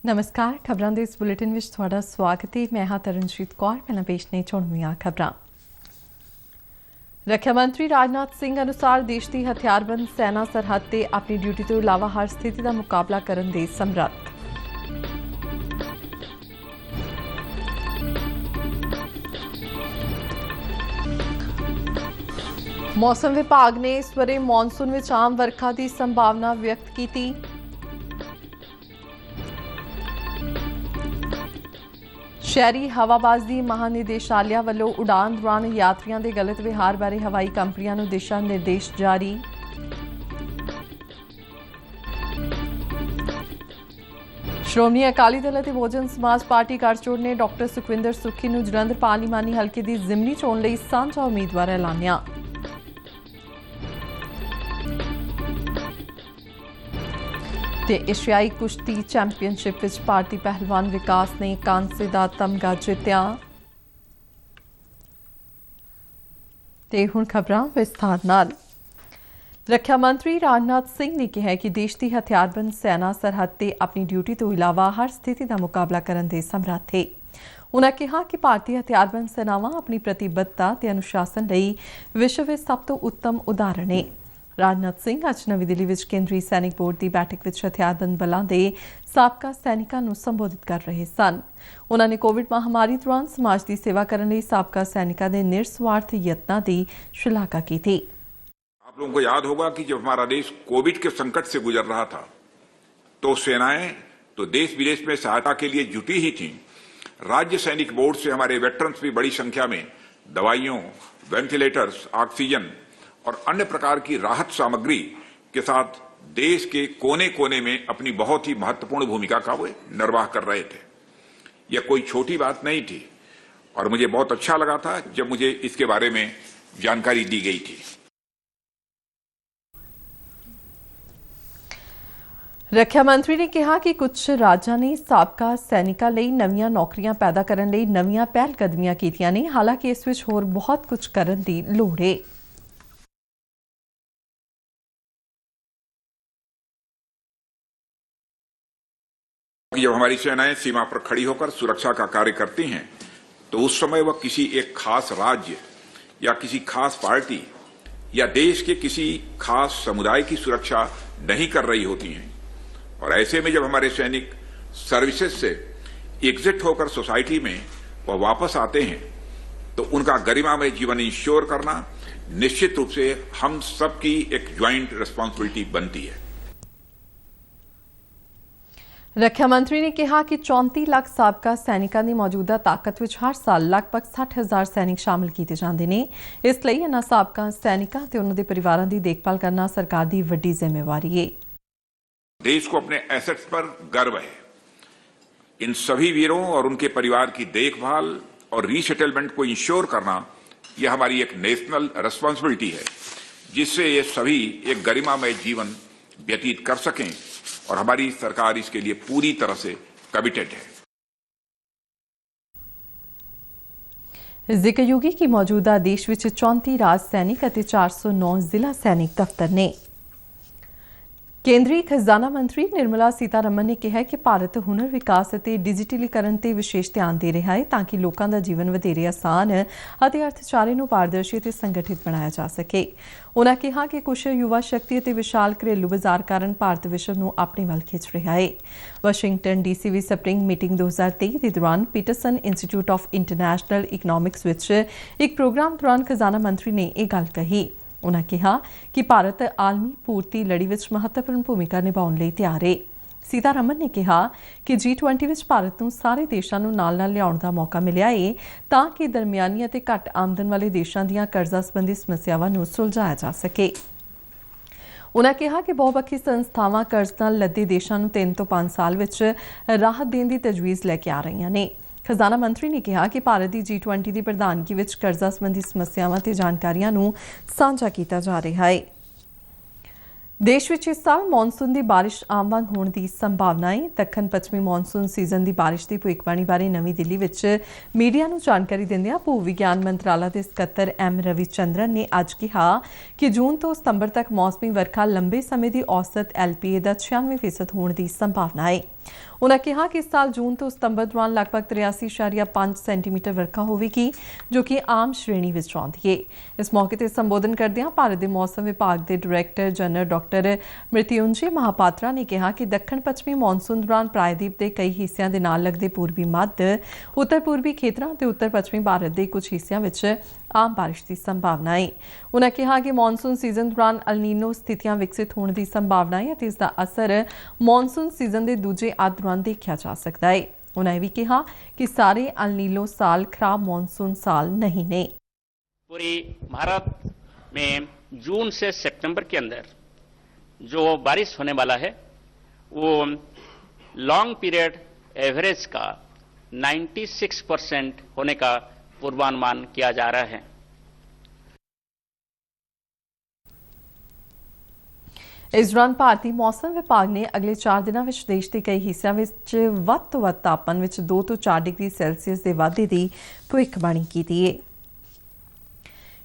नमस्कार खबरां दे इस बुलेटिन विच तुहाडा स्वागत है। मैं हां तरनजीत कौर। पहला पेश ने चुणवीआं खबरां। रक्षा मंत्री राजनाथ सिंह अनुसार देश की हथियारबंद सेना सरहद ते अपनी ड्यूटी तो इलावा हर स्थिति का मुकाबला करन दे समर्थ। मौसम विभाग ने इस वरे मॉनसून विच आम वर्खा की संभावना व्यक्त की। शहरी हवाबाजी महानिदेशालय वालों उड़ान दौरान यात्रियों के गलत व्यवहार बारे हवाई कंपनियों को दिशा निर्देश जारी। श्रोमणी अकाली दल और बहुजन समाज पार्टी गठजोड़ ने डॉक्टर सुखविंदर सुक्खी को जलंधर पार्लीमानी हल्के की जिमनी चोण लई सांझा उम्मीदवार ऐलानिया। ते एशियाई कुश्ती चैंपीयनशिप विच भारतीय पहलवान विकास ने कांसे का तमगा जित्या। ते हुण खबरां विस्तार नाल। रक्षा मंत्री राजनाथ सिंह ने कहा कि देश की हथियारबंद सेना सरहद ते अपनी ड्यूटी तो इलावा हर स्थिति का मुकाबला करने दे समर्थ है। उन्होंने कहा कि भारतीय हथियारबंद सेनावां अपनी प्रतिबद्धता ते अनुशासन लई विश्व में सब तो उत्तम उदाहरण है। राजनाथ सिंह अज नवी दिल्ली विच केंद्रीय सैनिक बोर्ड की बैठक विच हथियारबंद बलों के साबका सैनिकों को संबोधित कर रहे सन। उन्होंने कोविड महामारी दौरान समाज की सेवा करने साबका सैनिकों के निस्वार्थ यत्नां की शलाघा की थी। आप लोगों को याद होगा कि जब हमारा देश कोविड के संकट से गुजर रहा था तो सेनाएं तो देश विदेश में सहायता के लिए जुटी ही थीं। राज्य सैनिक बोर्ड से हमारे वेटरन्स भी बड़ी संख्या में दवाइयों, वेंटिलेटर्स, ऑक्सीजन और अन्य प्रकार की राहत सामग्री के साथ देश के कोने कोने में अपनी बहुत ही महत्वपूर्ण भूमिका का वे निर्वाह कर रहे थे। यह कोई छोटी बात नहीं थी और मुझे बहुत अच्छा लगा था जब मुझे इसके बारे में जानकारी दी गई थी। रक्षा मंत्री ने कहा कि कुछ राज्यों ने साबका सैनिकों लई नवीं नौकरियां पैदा करने लई नवीं पहलकदमियां कीतियां ने। हालांकि इस विच होर बहुत कुछ करन दी लोड़ है। जब हमारी सेनाएं सीमा पर खड़ी होकर सुरक्षा का कार्य करती हैं तो उस समय वह किसी एक खास राज्य या किसी खास पार्टी या देश के किसी खास समुदाय की सुरक्षा नहीं कर रही होती हैं। और ऐसे में जब हमारे सैनिक सर्विसेज से एग्जिट होकर सोसाइटी में वह वापस आते हैं तो उनका गरिमामय जीवन इंश्योर करना निश्चित रूप से हम सबकी एक ज्वाइंट रिस्पांसिबिलिटी बनती है। रक्षा मंत्री ने कहा कि 34 लाख साबका सैनिकों की मौजूदा ताकत विच हर साल लगभग 60,000 सैनिक शामिल किए जाते हैं। इसलिए इन्हां साबका सैनिकों ते उन्हां दे परिवारां दी देखभाल करना सरकार की वड्डी जिम्मेवारी है। देश को अपने एसेट्स पर गर्व है। इन सभी वीरों और उनके परिवार की देखभाल और रीसेटलमेंट को इंश्योर करना यह हमारी एक नेशनल रिस्पांसिबिलिटी है, जिससे ये सभी एक गरिमामय जीवन व्यतीत कर सकें और हमारी सरकार इसके लिए पूरी तरह से कमिटेड है। जिक्र योगी की मौजूदा देश विच 34 राज सैनिक और 409 जिला सैनिक दफ्तर ने। केंद्रीय खजाना मंत्री निर्मला सीतारमण ने कहा कि भारत हुनर विकास और डिजिटलीकरण पर विशेष ध्यान दे रहा है ताकि लोगों का जीवन वधेरे आसान और अर्थचारे को पारदर्शी और संगठित बनाया जा सके। उन्होंने कहा कि कुशल युवा शक्ति और विशाल घरेलू बाजार कारण भारत विश्व को अपने वाल खिंच रहा है। वाशिंगटन डीसी में स्प्रिंग मीटिंग 2023 के दौरान Peterson institute of international economics विच एक प्रोग्राम दौरान खजाना मंत्री ने यह गल कही। उन्होंने कहा कि भारत आलमी पूर्ति लड़ी विच महत्वपूर्ण भूमिका निभाने लई तैयार है। सीतारमण ने कहा कि G20 विच भारत नूं सारे देशों नूं नाल नाल लियाउण दा मौका मिलिया है ताकि दरमियानी अते घट आमदन वाले देशों दीयां कर्जा संबंधी समस्यावां नूं सुलझाया जा सके। उन्होंने कहा कि बहुपक्षी संस्थावां कर्ज नाल लदे देशों नूं 3 ਤੋਂ 5 साल विच राहत देने की तजवीज़ लैके आ रही ने। खजाना मंत्री ने कहा कि भारत की G20 की प्रधानगी विच कर्जा संबंधी समस्यावां ते जानकारियां नूं साझा किया जा रहा है। देश विच इस साल मॉनसून की बारिश आम वांग होने की संभावना है। दक्षिण पश्चिमी मॉनसून सीजन की बारिश की भविष्यवाणी बारे नवी दिल्ली विच मीडिया को जानकारी दिंदिआं भू विग्यान मंत्रालय के सकत्तर M रविचंद्रन ने अज कहा कि जून तो सितंबर तक मौसमी वर्खा लंबे समय की औसत LPA का 96% होने की संभावना है। उन्होंने कहा कि इस साल जून तो सितंबर दौरान लगभग 83.5 सेंटीमीटर वर्षा होगी, जो कि आम श्रेणी में आउंदी है। इस मौके पर संबोधन करदे भारत के मौसम विभाग के director general doctor Mrityunjay Mahapatra ने कहा कि दक्षिण पश्चिमी मॉनसून दौरान प्रायद्वीप के कई हिस्सों के नाल लगते पूर्वी मध्य उत्तर पूर्वी खेत्रों और उत्तर पश्चिमी भारत के कुछ हिस्सों में आम बारिश की संभावना है। उन्होंने कहा कि मॉनसून सीजन दौरान अल नीनो स्थितियां विकसित होने की संभावना है और इसका असर मॉनसून सीजन के दूजे अध दौरान देखा जा सकता है। उन्होंने भी कहा कि सारे अल नीनो साल खराब मॉनसून साल नहीं ने। पूरी भारत में जून से सितंबर के अंदर जो बारिश होने वाला है वो लॉन्ग पीरियड एवरेज का 96% होने का पूर्वानुमान किया जा रहा है। इस दौरान भारतीय मौसम विभाग ने अगले 4 दिनों में देश के कई हिस्सों में वध तो वध तापमान में 2 तो 4 डिग्री सैल्सीयस के वाधे की भविष्यवाणी की है।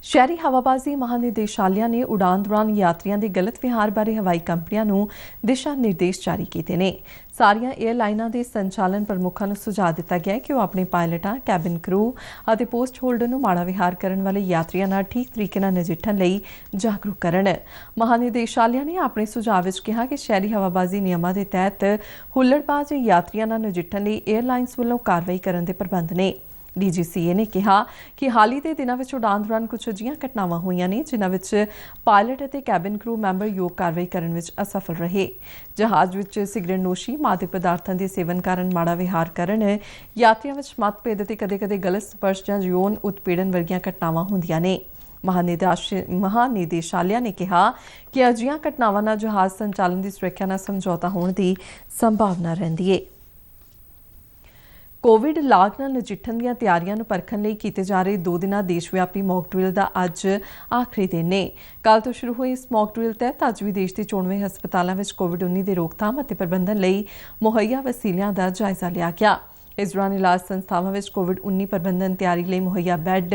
शहरी हवाबाजी महानिदेशालय ने उड़ान दौरान यात्रियों के गलत व्यवहार बारे हवाई कंपनियों को दिशा निर्देश जारी किए हैं। सारिया एयरलाइनों के संचालन प्रमुखों को सुझाव दिता गया कि वह अपने पायलटों, कैबिन क्रू और पोस्ट होल्डर को माड़ा व्यवहार करने वाले यात्रियों नाल ठीक तरीके नाल नजिठण लई जागरूक करन। महानिदेशालय ने अपने सुझाव विच कहा कि शहरी हवाबाजी नियमों के तहत हुल्लड़बाज यात्रियों नाल नजिठण लई एयरलाइनस वालों कार्रवाई करने के प्रबंध ने। DGCA ने कहा कि हाल ही के दिनों में उड़ान दौरान कुछ अजिहियां घटनावां होईयां ने जिन्हां विच पायलट और कैबिन क्रू मैंबर योग कार्रवाई करने में असफल रहे। जहाज विच सिगरेट नोशी, मादक पदार्थों के सेवन कारण माड़ा विहार करन, यात्रियों में मतभेद ते कदे-कदे गलत स्पर्श जां यौन उत्पीड़न वर्गियां घटनावां होंदियां ने। महानिदेशालय ने कहा कि अजिहियां घटनावां नाल जहाज संचालन की सुरक्षा नाल समझौता होने की संभावना रहिंदी है। कोविड लाग नाल नजिठण ਦੀਆਂ ਤਿਆਰੀਆਂ ਨੂੰ परखण ਲਈ ਕੀਤੇ ਜਾ ਰਹੇ 2 ਦਿਨਾਂ ਦੇਸ਼ਵਿਆਪੀ ਮੌਕ ਡਰਿਲ ਦਾ ਅੱਜ ਆਖਰੀ ਦਿਨ ਨੇ। ਕੱਲ ਤੋਂ ਸ਼ੁਰੂ ਹੋਈ ਇਸ ਮੌਕ ਡਰਿਲ ਤਹਿਤ ਅੱਜ ਵੀ ਦੇਸ਼ ਦੇ 94 ਹਸਪਤਾਲਾਂ ਵਿੱਚ ਕੋਵਿਡ-19 ਦੇ ਰੋਕਥਾਮ ਅਤੇ ਪ੍ਰਬੰਧਨ ਲਈ ਮੁਹੱਈਆ ਵਸੀਲਿਆਂ ਦਾ ਜਾਇਜ਼ਾ ਲਿਆ ਗਿਆ। इस दौरान इलाज संस्थावां विच कोविड-19 प्रबंधन तैयारी लई मुहैया बैड,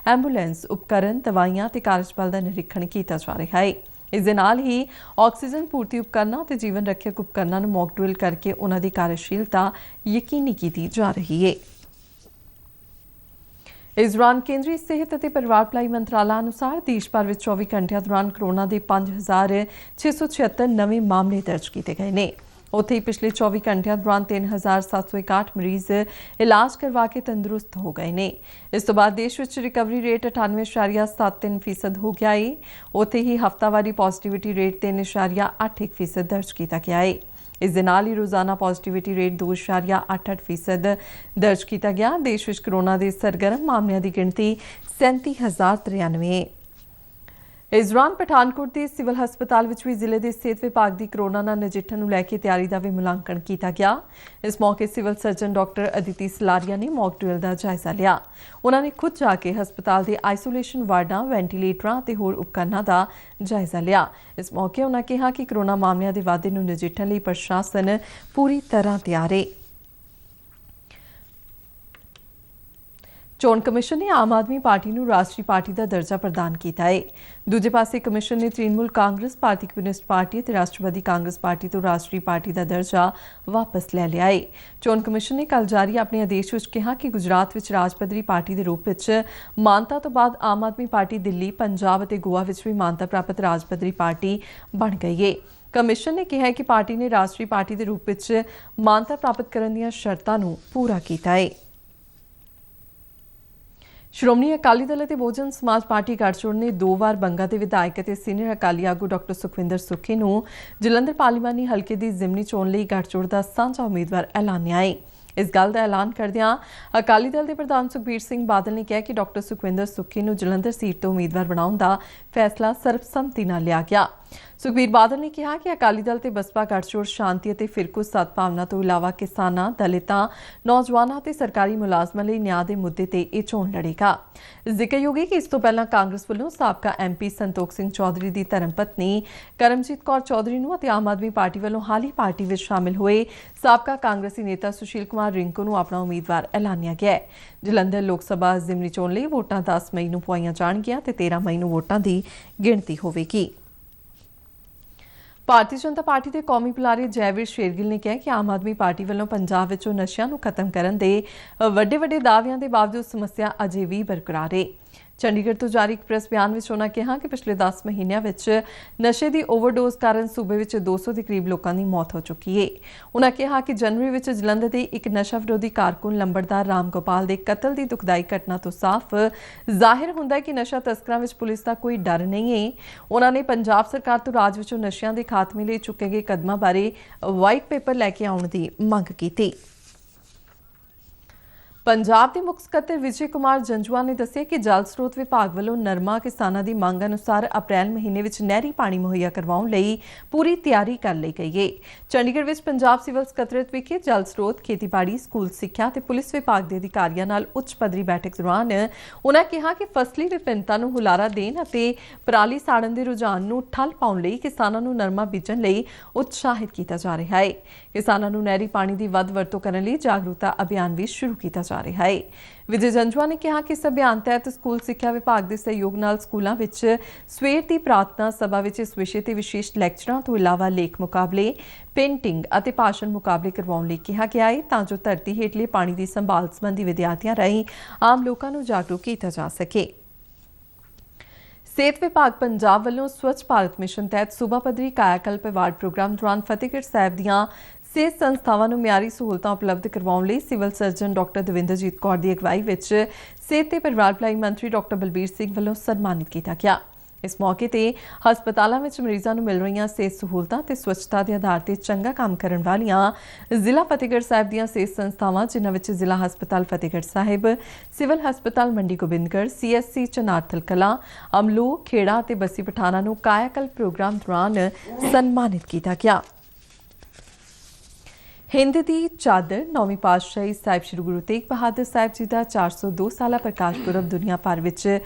एंबूलेंस, उपकरण, दवाइयां ते कार्यबल का निरीक्षण किया जा रहा है। इस दे नाल ही ऑक्सीजन पूर्ति उपकरणों ते जीवन रक्षक उपकरणों नूं मॉक ड्रिल करके उन्हां दी कार्यशीलता यकीनी की जा रही है। इस दौरान केंद्रीय सेहत और परिवार भलाई मंत्रालय अनुसार देश भर में 24 घंटिया दौरान कोरोना के 5,676 नवे मामले दर्ज किए गए हैं। उत्थे ही पिछले 24 घंटिया दौरान 3,761 मरीज इलाज करवा के तंदुरुस्त हो गए ने। इस तो बाद देश में रिकवरी रेट 98.73% हो गया है। उत्थे ही हफ्तावारी पॉजिटिविटी रेट 3.81% दर्ज किया गया है। इस दे नाल ही रोजाना पॉजिटिविटी रेट 2.88% दर्ज किया गया। देश में कोरोना के सरगर्म मामलों की गिनती 37,093 है। इस दौरान पठानकोट के सिविल हस्पताल विच भी जिले के सेहत विभाग की कोरोना नाल नजिठण नूं लैके तैयारी का भी मुलांकन किया गया। इस मौके civil surgeon doctor Aditi Salaria ने मॉक ड्रिल का जायजा लिया। उन्होंने खुद जाके हस्पताल के आइसोलेशन वार्डां, वेंटीलेटरां ते होर उपकरणों का जायजा लिया। इस मौके उन्होंने कहा कि कोरोना मामलों के वाधे नूं नजिठण लई प्रशासन पूरी तरह तैयार है। चोण कमिशन ने आम आदमी पार्टी को राष्ट्रीय पार्टी का दर्जा प्रदान किया है। दूजे पासे कमिशन ने तृणमूल कांग्रेस, भारतीय कम्यूनिस्ट पार्टी और राष्ट्रवादी कांग्रेस पार्टी तो राष्ट्रीय पार्टी का दर्जा वापस ले लिया है। चोण कमिशन ने कल जारी अपने आदेश में कहा कि गुजरात में राजपद्धरी पार्टी के रूप में मानता तो बाद आम आदमी पार्टी दिल्ली, पंजाब और गोवा में भी मानता प्राप्त राजपद्धरी पार्टी बन गई है। कमिशन ने कहा कि पार्टी ने राष्ट्रीय पार्टी के रूप में मानता प्राप्त करने दी शर्तों को पूरा किया है। श्रोमणी अकाली दल और बहुजन समाज पार्टी गठजोड़ ने 2 बार बंगा के विधायक और सीनियर अकाली आगू डॉक्टर सुखविंदर सुक्खी को जलंधर पार्लीमानी हल्के की जिमनी चोण लई गठजोड़ का सांझा उम्मीदवार ऐलानिया है। इस गल का ऐलान करदियां अकाली दल के प्रधान सुखबीर सिंह बादल ने कहा कि डॉक्टर सुखविंदर सुक्खी को जलंधर सीट तो उम्मीदवार बनाने का फैसला सर्बसम्मति नाल लिया गया। सुखबीर बादल ने कहा कि अकाली दल ते बसपा गठजोड़ शांति और फिरकू सद्भावना तो इलावा किसानां, दलितां, नौजवानों और सरकारी मुलाजमां लई न्याय के मुद्दे ते यह चोण लड़ेगा। जिक्रयोग है कि इस तो पहला कांग्रेस वालों साबका MP संतोख सिंह चौधरी की धर्मपत्नी करमजीत कौर चौधरी और आम आदमी पार्टी वालों हाल ही पार्टी में शामिल हुए साबका कांग्रेसी नेता सुशील कुमार रिंकू को अपना उम्मीदवार ऐलानिया गया है। जलंधर लोक सभा जिमनी चोण लई वोटां 10 मई को पुआईयां जाणगियां ते 13 मई को वोटां की गिणती होवेगी। ਭਾਰਤੀ ਜਨਤਾ ਪਾਰਟੀ ਦੇ ਕੌਮੀ ਬੁਲਾਰੇ ਜੈਵੀਰ ਸ਼ੇਰਗਿੱਲ ਨੇ ਕਿਹਾ ਕਿ ਆਮ ਆਦਮੀ ਪਾਰਟੀ ਵੱਲੋਂ ਪੰਜਾਬ ਵਿੱਚੋਂ ਨਸ਼ਿਆਂ ਨੂੰ ਖਤਮ ਕਰਨ ਦੇ ਵੱਡੇ ਦਾਅਵਿਆਂ ਦੇ ਬਾਵਜੂਦ ਸਮੱਸਿਆ ਅਜੇ ਵੀ ਬਰਕਰਾਰ ਹੈ। ਚੰਡੀਗੜ੍ਹ ਤੋਂ ਜਾਰੀ ਇੱਕ ਪ੍ਰੈਸ ਬਿਆਨ ਵਿੱਚ ਉਨ੍ਹਾਂ ਕਿਹਾ ਕਿ ਪਿਛਲੇ 10 ਮਹੀਨਿਆਂ ਵਿੱਚ ਨਸ਼ੇ ਦੀ ਓਵਰਡੋਜ਼ ਕਾਰਨ ਸੂਬੇ ਵਿੱਚ 200 ਦੇ ਕਰੀਬ ਲੋਕਾਂ ਦੀ ਮੌਤ ਹੋ ਚੁੱਕੀ ਹੈ। ਉਨ੍ਹਾਂ ਕਿਹਾ ਕਿ ਜਨਵਰੀ ਵਿੱਚ ਜਲੰਧਰ ਦੇ ਇੱਕ ਨਸ਼ਾ ਵਿਰੋਧੀ ਕਾਰਕੁਨ ਲੰਬੜਦਾਰ ਰਾਮ ਗੋਪਾਲ ਦੇ ਕਤਲ ਦੀ ਦੁਖਦਾਈ ਘਟਨਾ ਤੋਂ ਸਾਫ਼ ਜ਼ਾਹਿਰ ਹੁੰਦਾ ਹੈ ਕਿ ਨਸ਼ਾ ਤਸਕਰਾਂ ਵਿੱਚ ਪੁਲਿਸ ਦਾ ਕੋਈ ਡਰ ਨਹੀਂ ਹੈ। ਉਨ੍ਹਾਂ ਨੇ ਪੰਜਾਬ ਸਰਕਾਰ ਤੋਂ ਰਾਜ ਵਿੱਚੋਂ ਨਸ਼ਿਆਂ ਦੇ ਖਾਤਮੇ ਲਈ ਚੁੱਕੇ ਗਏ ਕਦਮਾਂ ਬਾਰੇ ਵਾਈਟ ਪੇਪਰ ਲੈ ਕੇ ਆਉਣ ਦੀ ਮੰਗ ਕੀਤੀ। ਪੰਜਾਬ ਦੇ ਮੁੱਖ ਸਕੱਤਰ ਵਿਜੇ ਕੁਮਾਰ ਜੰਜੂਆ ਨੇ ਦੱਸਿਆ ਕਿ ਜਲ ਸਰੋਤ ਵਿਭਾਗ ਵੱਲੋਂ ਨਰਮਾ ਕਿਸਾਨਾਂ ਦੀ ਮੰਗ ਅਨੁਸਾਰ ਅਪ੍ਰੈਲ ਮਹੀਨੇ ਵਿੱਚ ਨਹਿਰੀ ਪਾਣੀ ਮੁਹੱਈਆ ਕਰਵਾਉਣ ਲਈ ਪੂਰੀ ਤਿਆਰੀ ਕਰ ਲਈ ਗਈ ਹੈ। ਚੰਡੀਗੜ੍ਹ ਵਿੱਚ ਪੰਜਾਬ ਸਿਵਲ ਸਕੱਤਰੇਤ ਵਿਖੇ ਜਲ ਸਰੋਤ, ਖੇਤੀਬਾੜੀ, ਸਕੂਲ ਸਿੱਖਿਆ ਤੇ ਪੁਲਿਸ ਵਿਭਾਗ ਦੇ ਅਧਿਕਾਰੀਆਂ ਨਾਲ ਉੱਚ ਪੱਧਰੀ ਬੈਠਕ ਦੌਰਾਨ ਉਨ੍ਹਾਂ ਕਿਹਾ ਕਿ ਫਸਲੀ ਵਿਭਿੰਨਤਾ ਨੂੰ ਹੁਲਾਰਾ ਦੇਣ ਅਤੇ ਪਰਾਲੀ ਸਾੜਨ ਦੇ ਰੁਝਾਨ ਨੂੰ ਠੱਲ ਪਾਉਣ ਲਈ ਕਿਸਾਨਾਂ ਨੂੰ ਨਰਮਾ ਬੀਜਣ ਲਈ ਉਤਸ਼ਾਹਿਤ ਕੀਤਾ ਜਾ ਰਿਹਾ ਹੈ। ਕਿਸਾਨਾਂ ਨੂੰ ਨਹਿਰੀ ਪਾਣੀ ਦੀ ਵੱਧ ਵਰਤੋਂ ਕਰਨ ਲਈ ਜਾਗਰੂਕਤਾ ਅਭਿਆਨ ਵੀ ਸ਼ੁਰੂ ਕੀਤਾ ਜਾ ਰਿਹਾ ਹੈ। ਵਿਜੇ ਜੰਜੂਆ ਨੇ ਕਿਹਾ ਕਿ ਇਸ ਅਭਿਆਨ ਤਹਿਤ ਸਕੂਲ ਸਿੱਖਿਆ ਵਿਭਾਗ ਦੇ ਸਹਿਯੋਗ ਨਾਲ ਸਕੂਲਾਂ ਵਿੱਚ ਸਵੇਰ ਦੀ ਪ੍ਰਾਰਥਨਾ ਸਭਾ ਵਿੱਚ ਇਸ ਵਿਸ਼ੇ ਤੇ ਵਿਸ਼ੇਸ਼ ਲੈਕਚਰਾਂ ਤੋਂ ਇਲਾਵਾ ਲੇਖ ਮੁਕਾਬਲੇ, ਪੇਂਟਿੰਗ ਅਤੇ ਭਾਸ਼ਣ ਮੁਕਾਬਲੇ ਕਰਵਾਉਣ ਲਈ ਕਿਹਾ ਗਿਆ ਹੈ ਤਾਂ ਜੋ ਧਰਤੀ ਹੇਠਲੇ ਪਾਣੀ ਦੀ ਸੰਭਾਲ ਸੰਬੰਧੀ ਵਿਦਿਆਰਥੀਆਂ ਰਾਹੀਂ ਆਮ ਲੋਕਾਂ ਨੂੰ ਜਾਗਰੂਕ ਕੀਤਾ ਜਾ ਸਕੇ। ਸਿਹਤ ਵਿਭਾਗ ਪੰਜਾਬ ਵੱਲੋਂ ਸਵੱਛ ਭਾਰਤ ਮਿਸ਼ਨ ਤਹਿਤ ਸੂਬਾ ਪੱਧਰੀ ਕਾਇਆਕਲਪ ਅਵਾਰਡ ਪ੍ਰੋਗਰਾਮ ਦੌਰਾਨ ਫਤਿਹਗੜ੍ਹ ਸਾਹਿਬ ਦੀਆਂ ਸਿਹਤ ਸੰਸਥਾਵਾਂ ਨੂੰ ਮਿਆਰੀ ਸਹੂਲਤਾਂ ਉਪਲਬਧ ਕਰਵਾਉਣ ਲਈ civil surgeon doctor Davinderjit Kaur ਦੀ ਅਗਵਾਈ ਵਿੱਚ ਸਿਹਤ ਤੇ ਪਰਿਵਾਰ ਭਲਾਈ ਮੰਤਰੀ ਡਾਕਟਰ ਬਲਬੀਰ ਸਿੰਘ ਵੱਲੋਂ ਸਨਮਾਨਿਤ ਕੀਤਾ ਗਿਆ। ਇਸ ਮੌਕੇ ਤੇ ਹਸਪਤਾਲਾਂ ਵਿੱਚ ਮਰੀਜ਼ਾਂ ਨੂੰ ਮਿਲ ਰਹੀਆਂ ਸਿਹਤ ਸਹੂਲਤਾਂ ਤੇ ਸਵੱਛਤਾ ਦੇ ਆਧਾਰ ਤੇ ਚੰਗਾ ਕੰਮ ਕਰਨ ਵਾਲੀਆਂ ਜ਼ਿਲ੍ਹਾ ਫਤਿਹਗੜ੍ਹ ਸਾਹਿਬ ਦੀਆਂ ਸਿਹਤ ਸੰਸਥਾਵਾਂ ਜਿਨ੍ਹਾਂ ਵਿੱਚ ਜ਼ਿਲ੍ਹਾ ਹਸਪਤਾਲ ਫਤਿਹਗੜ੍ਹ ਸਾਹਿਬ, ਸਿਵਲ ਹਸਪਤਾਲ ਮੰਡੀ ਗੋਬਿੰਦਗੜ੍ਹ, CSC ਚਨਾਰਥਲ ਕਲਾਂ, ਅਮਲੂ, ਖੇੜਾ ਤੇ ਬੱਸੀ ਪਠਾਣਾ ਨੂੰ ਕਾਇਆਕਲਪ ਪ੍ਰੋਗਰਾਮ ਦੌਰਾਨ ਸਨਮਾਨਿਤ ਕੀਤਾ ਗਿਆ। ਹਿੰਦ ਦੀ ਚਾਦਰ ਨੌਵੀਂ ਪਾਤਸ਼ਾਹੀ ਸਾਹਿਬ ਸ੍ਰੀ ਗੁਰੂ ਤੇਗ ਬਹਾਦਰ ਸਾਹਿਬ ਜੀ ਦਾ 402 ਸਾਲਾ ਪ੍ਰਕਾਸ਼ ਪੁਰਬ ਦੁਨੀਆ ਭਰ ਵਿੱਚ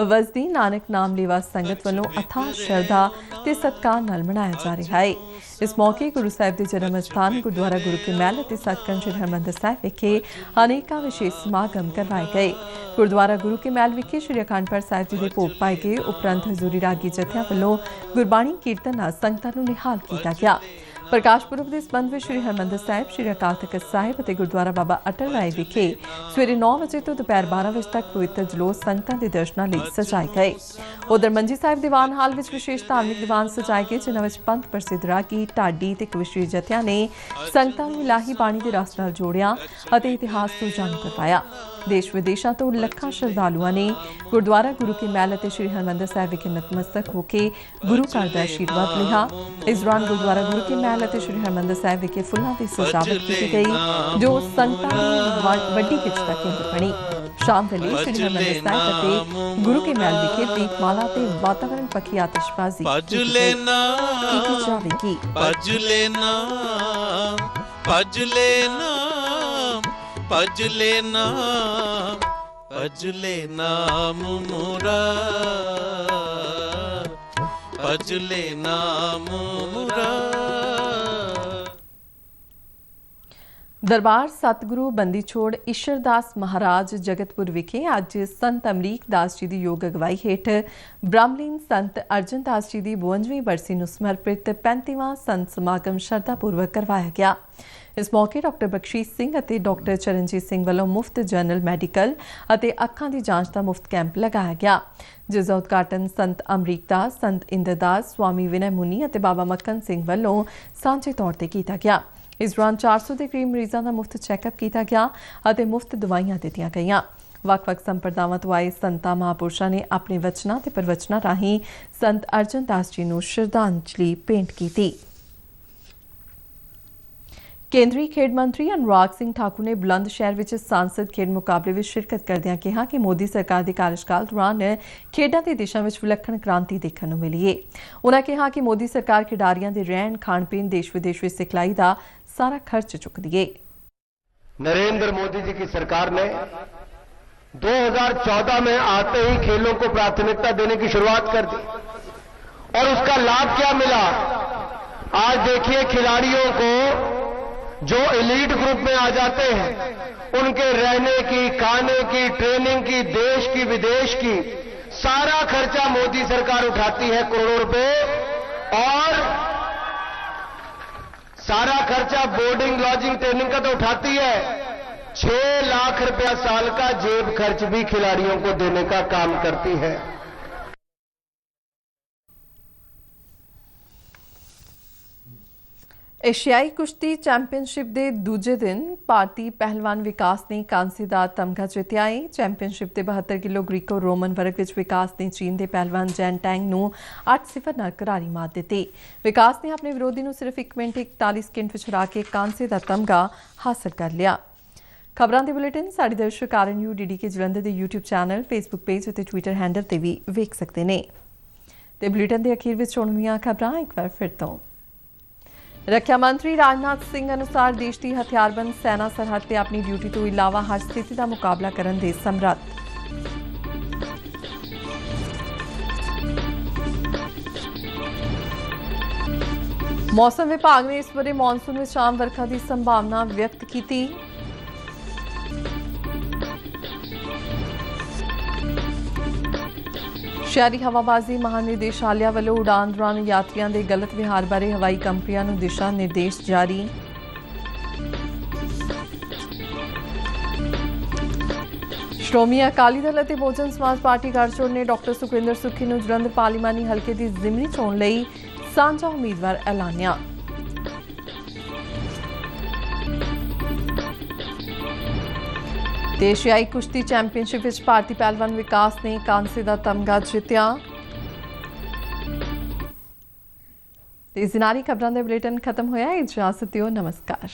ਵਸਦੀ ਨਾਨਕ ਨਾਮ ਲੇਵਾ ਸੰਗਤ ਵੱਲੋਂ ਅਥਾਹ ਸ਼ਰਧਾ ਤੇ ਸਤਿਕਾਰ ਨਾਲ ਮਨਾਇਆ ਜਾ ਰਿਹਾ ਹੈ। ਇਸ ਮੌਕੇ ਗੁਰੂ ਸਾਹਿਬ ਦੇ ਜਨਮ ਅਸਥਾਨ ਗੁਰਦੁਆਰਾ ਗੁਰੂ ਕੀ ਮਹਿਲ ਅਤੇ ਸੱਚਖੰਡ ਸ੍ਰੀ ਹਰਿਮੰਦਰ ਸਾਹਿਬ ਵਿਖੇ ਅਨੇਕਾਂ ਵਿਸ਼ੇਸ਼ ਸਮਾਗਮ ਕਰਵਾਏ ਗਏ। ਗੁਰਦੁਆਰਾ ਗੁਰੂ ਕੀ ਮਹਿਲ ਵਿਖੇ ਸ੍ਰੀ ਅਖੰਡ ਪਾਠ ਸਾਹਿਬ ਜੀ ਦੇ ਭੋਗ ਪਾਏ ਗਏ। ਉਪਰੰਤ ਹਜ਼ੂਰੀ ਰਾਗੀ ਜਥਿਆਂ ਵੱਲੋਂ ਗੁਰਬਾਣੀ ਕੀਰਤਨ ਨਾਲ ਸੰਗਤਾਂ ਨੂੰ ਨਿਹਾਲ ਕੀਤਾ ਗਿਆ। ਪ੍ਰਕਾਸ਼ ਪੁਰਬ ਦੇ ਸੰਬੰਧ ਵਿੱਚ ਸ੍ਰੀ ਹਰਿਮੰਦਰ ਸਾਹਿਬ, ਸ੍ਰੀ ਅਕਾਲ ਤਖ਼ਤ ਸਾਹਿਬ ਅਤੇ ਗੁਰਦੁਆਰਾ ਬਾਬਾ ਅਟਲ ਰਾਏ ਵਿਖੇ ਸਵੇਰੇ 9 ਵਜੇ ਤੋਂ ਦੁਪਹਿਰ 12 ਵਜੇ ਤੱਕ ਪਵਿੱਤਰ ਜਲੋਸ ਸੰਗਤਾਂ ਦੇ ਦਰਸ਼ਨਾਂ ਲਈ ਸਜਾਏ ਗਏ। ਉਧਰ ਮੰਜੀ ਸਾਹਿਬ ਦੀਵਾਨ ਹਾਲ ਵਿੱਚ ਵਿਸ਼ੇਸ਼ ਧਾਰਮਿਕ ਦੀਵਾਨ ਸਜਾਏ ਗਏ ਜਿਨ੍ਹਾਂ ਵਿੱਚ ਪੰਥ ਪ੍ਰਸਿੱਧ ਰਾਗੀ, ਢਾਡੀ ਤੇ ਕਵਿਸ਼ਰੀ ਜਥਿਆਂ ਨੇ ਸੰਗਤਾਂ ਨੂੰ ਇਲਾਹੀ ਬਾਣੀ ਦੇ ਰਸ ਨਾਲ ਜੋੜਿਆ ਅਤੇ ਇਤਿਹਾਸ ਤੋਂ ਜਾਣੂ ਕਰਵਾਇਆ। ਦੇਸ਼ ਵਿਦੇਸ਼ਾਂ ਤੋਂ ਲੱਖਾਂ ਸ਼ਰਧਾਲੂਆਂ ਨੇ ਗੁਰਦੁਆਰਾ ਗੁਰੂ ਕੀ ਮਹਿਲ ਅਤੇ ਸ੍ਰੀ ਹਰਿਮੰਦਰ ਸਾਹਿਬ ਵਿਖੇ ਨਤਮਸਤਕ ਹੋ ਕੇ ਗੁਰੂ ਘਰ ਦਾ ਆਸ਼ੀਰਵਾਦ ਲਿਆ। ਇਸ ਦੌਰਾਨ ਗੁਰਦੁਆਰਾ ਗੁਰੂ ਕੀ ਮਹਿਲ ਅਤੇ ਸ੍ਰੀ ਹਰਿਮੰਦਰ ਸਾਹਿਬ ਵਿਖੇ ਫੁੱਲਾਂ ਦੀ ਸਜਾਵਟ ਕੀਤੀ ਗਈ ਜੋ ਸੰਗਤਾਂ ਦੀ ਵੱਡੀ ਖਿੱਚ ਦਾ ਕੇਂਦਰ ਬਣੀ। ਸ਼ਾਮ ਵੇਲੇ ਸ੍ਰੀ ਹਰਿਮੰਦਰ ਸਾਹਿਬ ਅਤੇ ਗੁਰੂ ਕੀ ਮਹਿਲ ਵਿਖੇ ਦੀਪਮਾਲਾ ਤੇ ਵਾਤਾਵਰਣ ਪੱਖੀ ਆਤਿਸ਼ਬਾਜ਼ੀ ਕੀਤੀ ਜਾਵੇਗੀ। ਭਜ ਲੈਣਾ ਭਜ ਲੈਣਾ ਭਜ ਲੈਣਾ ਭਜ ਲੈ ਨਾਮ ਮੁਰਾ ਭਜ ਲੈ ਨਾਮ ਮੁਰਾ। ਦਰਬਾਰ ਸਤਿਗੁਰੂ ਬੰਦੀ ਛੋੜ ਈਸ਼ਰਦਾਸ ਮਹਾਰਾਜ ਜਗਤਪੁਰ ਵਿਖੇ ਅੱਜ ਸੰਤ ਅਮਰੀਕ ਦਾਸ ਜੀ ਦੀ ਯੋਗ ਅਗਵਾਈ ਹੇਠ ਬ੍ਰਹਮਲੀਨ ਸੰਤ ਅਰਜਨ ਦਾਸ ਜੀ ਦੀ 52ਵੀਂ ਬਰਸੀ ਨੂੰ ਸਮਰਪਿਤ 35ਵਾਂ ਸੰਤ ਸਮਾਗਮ ਸ਼ਰਧਾਪੂਰਵਕ ਕਰਵਾਇਆ ਗਿਆ। ਇਸ ਮੌਕੇ ਡਾਕਟਰ ਬਖਸ਼ੀਸ਼ ਸਿੰਘ ਅਤੇ ਡਾਕਟਰ ਚਰਨਜੀਤ ਸਿੰਘ ਵੱਲੋਂ ਮੁਫਤ ਜਨਰਲ ਮੈਡੀਕਲ ਅਤੇ ਅੱਖਾਂ ਦੀ ਜਾਂਚ ਦਾ ਮੁਫਤ ਕੈਂਪ ਲਗਾਇਆ ਗਿਆ ਜਿਸ ਦਾ ਉਦਘਾਟਨ ਸੰਤ ਅਮਰੀਕ ਦਾਸ, ਸੰਤ ਇੰਦਰ ਦਾਸ, ਸਵਾਮੀ ਵਿਨੈ ਮੁਨੀ ਅਤੇ ਬਾਬਾ ਮੱਖਣ ਸਿੰਘ ਵੱਲੋਂ ਸਾਂਝੇ ਤੌਰ ਤੇ ਕੀਤਾ ਗਿਆ। ਇਸ ਦੌਰਾਨ 400 ਦੇ ਕਰੀਬ ਮਰੀਜ਼ਾਂ ਦਾ ਮੁਫਤ ਚੈੱਕਅਪ ਕੀਤਾ ਗਿਆ ਅਤੇ ਮੁਫਤ ਦਵਾਈਆਂ ਦਿੱਤੀਆਂ ਗਈਆਂ। ਵੱਖ-ਵੱਖ ਸੰਪਰਦਾਵਾਂ ਤੋਂ ਆਏ ਸੰਤਾਂ ਮਹਾਂਪੁਰਸ਼ਾਂ ਨੇ ਆਪਣੇ ਵਚਨਾਂ ਤੇ ਪ੍ਰਵਚਨਾਂ ਰਾਹੀਂ ਸੰਤ ਅਰਜਨ ਦਾਸ ਜੀ ਨੂੰ ਸ਼ਰਧਾਂਜਲੀ ਭੇਂਟ ਕੀਤੀ। ਕੇਂਦਰੀ ਖੇਡ ਮੰਤਰੀ ਅਨੁਰਾਗ ਸਿੰਘ ਠਾਕੁਰ ਨੇ ਬੁਲੰਦ ਸ਼ਹਿਰ ਵਿੱਚ ਸਾਂਸਦ ਖੇਡ ਮੁਕਾਬਲੇ ਵਿੱਚ ਸ਼ਿਰਕਤ ਕਰਦਿਆਂ ਕਿਹਾ ਕਿ ਮੋਦੀ ਸਰਕਾਰ ਦੇ ਕਾਰਜਕਾਲ ਦੌਰਾਨ ਖੇਡਾਂ ਦੀ ਦਿਸ਼ਾ ਵਿੱਚ ਵਿਲੱਖਣ ਕ੍ਰਾਂਤੀ ਦੇਖਣ ਨੂੰ ਮਿਲੀ ਹੈ। ਉਨ੍ਹਾਂ ਕਿਹਾ ਕਿ ਮੋਦੀ ਸਰਕਾਰ ਖਿਡਾਰੀਆਂ ਦੇ ਰਹਿਣ, ਖਾਣ ਪੀਣ, ਦੇਸ਼ ਵਿਦੇਸ਼ ਵਿੱਚ ਸਿਖਲਾਈ ਦਾ सारा खर्च चुक दिए। नरेंद्र मोदी जी की सरकार ने 2014 में आते ही खेलों को प्राथमिकता देने की शुरुआत कर दी और उसका लाभ क्या मिला। आज देखिए खिलाड़ियों को जो एलीट ग्रुप में आ जाते हैं उनके रहने की, खाने की, ट्रेनिंग की, देश की, विदेश की सारा खर्चा मोदी सरकार उठाती है, करोड़ों रुपए। और सारा खर्चा बोर्डिंग लॉजिंग ट्रेनिंग का तो उठाती है, 6 लाख रुपया साल का जेब खर्च भी खिलाड़ियों को देने का काम करती है। एशियाई कुश्ती चैंपीयनशिप के दूजे दिन भारतीय पहलवान विकास ने कांसे का तमगा जित्तिया है। चैंपीयनशिप के 72 किलो ग्रीको रोमन वर्ग में विकास ने चीन के पहलवान जैन टैंग को 8-0 नाल करारी मात दी। विकास ने अपने विरोधी को सिर्फ 1 मिनट 41 सेकंड विच हरा के कांसे का तमगा हासिल कर लिया। खबरों के बुलेटिन साडे दर्शक RNU DDK जलंधर के यूट्यूब चैनल, फेसबुक पेज और ट्विटर हैंडल से भी वेख सकते हैं। तो बुलेटिन के अखीर में चुनवियां खबरां एक बार फिर तो। रक्षा मंत्री राजनाथ सिंह अनुसार देश की हथियारबंद सेना सरहद से अपनी ड्यूटी तो इलावा हर स्थिति का मुकाबला करने दे समर्थ। मौसम विभाग ने इस बारे मानसून में आम वर्खा की संभावना व्यक्त की। शहरी हवाबाजी महानिदेशालय वालों उड़ान दौरान यात्रियों के गलत व्यवहार बारे हवाई कंपनियों को दिशा निर्देश जारी। श्रोमणी अकाली दल और बहुजन समाज पार्टी गठजोड़ ने डॉक्टर सुखविंदर सुक्खी को जलंधर पार्लिमानी हल्के की जिमनी चोण लई सांझा उम्मीदवार ऐलानिया। एशियाई कुश्ती चैंपीयनशिप में भारतीय पहलवान विकास ने कांसे का तमगा जित्तिया। इस नारी खबरों का बुलेटिन खत्म होया। इजाजत दियो, नमस्कार।